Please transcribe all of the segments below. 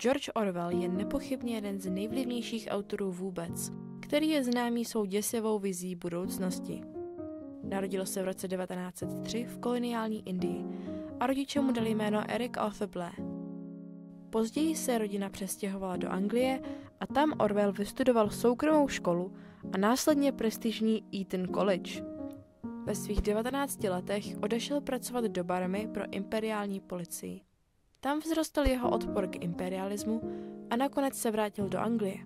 George Orwell je nepochybně jeden z nejvlivnějších autorů vůbec, který je známý svou děsivou vizí budoucnosti. Narodil se v roce 1903 v koloniální Indii a rodiče mu dali jméno Eric Arthur Blair. Později se rodina přestěhovala do Anglie a tam Orwell vystudoval soukromou školu a následně prestižní Eton College. Ve svých 19 letech odešel pracovat do Barmy pro imperiální policii. Tam vzrostl jeho odpor k imperialismu a nakonec se vrátil do Anglie.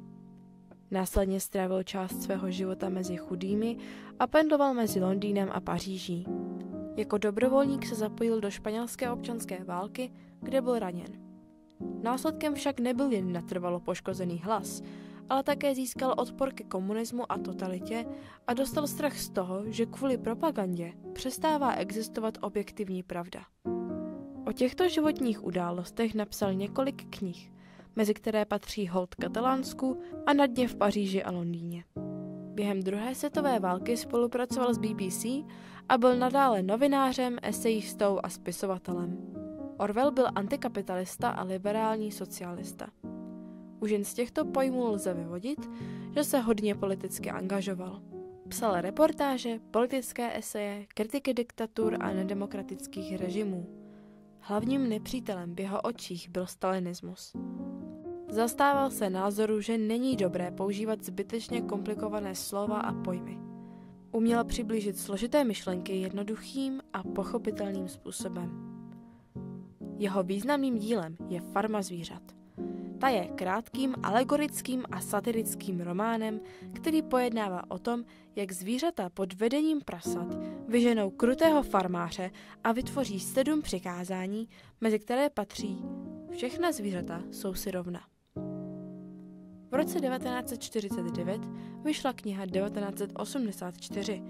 Následně strávil část svého života mezi chudými a pendloval mezi Londýnem a Paříží. Jako dobrovolník se zapojil do španělské občanské války, kde byl raněn. Následkem však nebyl jen natrvalo poškozený hlas, ale také získal odpor ke komunismu a totalitě a dostal strach z toho, že kvůli propagandě přestává existovat objektivní pravda. O těchto životních událostech napsal několik knih, mezi které patří Hold Katalánsku a Na dně v Paříži a Londýně. Během druhé světové války spolupracoval s BBC a byl nadále novinářem, esejistou a spisovatelem. Orwell byl antikapitalista a liberální socialista. Už jen z těchto pojmů lze vyvodit, že se hodně politicky angažoval. Psal reportáže, politické eseje, kritiky diktatur a nedemokratických režimů. Hlavním nepřítelem v jeho očích byl stalinismus. Zastával se názoru, že není dobré používat zbytečně komplikované slova a pojmy. Uměl přiblížit složité myšlenky jednoduchým a pochopitelným způsobem. Jeho významným dílem je Farma zvířat. Ta je krátkým, alegorickým a satirickým románem, který pojednává o tom, jak zvířata pod vedením prasat vyženou krutého farmáře a vytvoří 7 přikázání, mezi které patří: všechna zvířata jsou si rovna. V roce 1949 vyšla kniha 1984.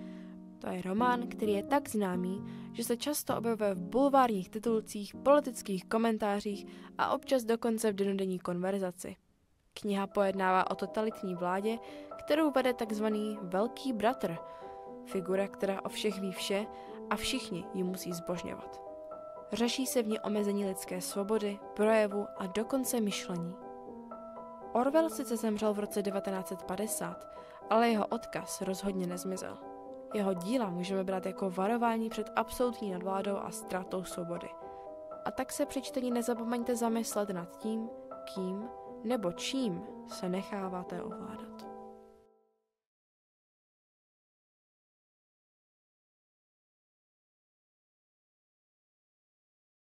To je román, který je tak známý, že se často objevuje v bulvárních titulcích, politických komentářích a občas dokonce v dennodenní konverzaci. Kniha pojednává o totalitní vládě, kterou vede takzvaný Velký bratr, figura, která o všech ví vše a všichni ji musí zbožňovat. Řeší se v ní omezení lidské svobody, projevu a dokonce myšlení. Orwell sice zemřel v roce 1950, ale jeho odkaz rozhodně nezmizel. Jeho díla můžeme brát jako varování před absolutní nadvládou a ztrátou svobody. A tak se při čtení nezapomeňte zamyslet nad tím, kým nebo čím se necháváte ovládat.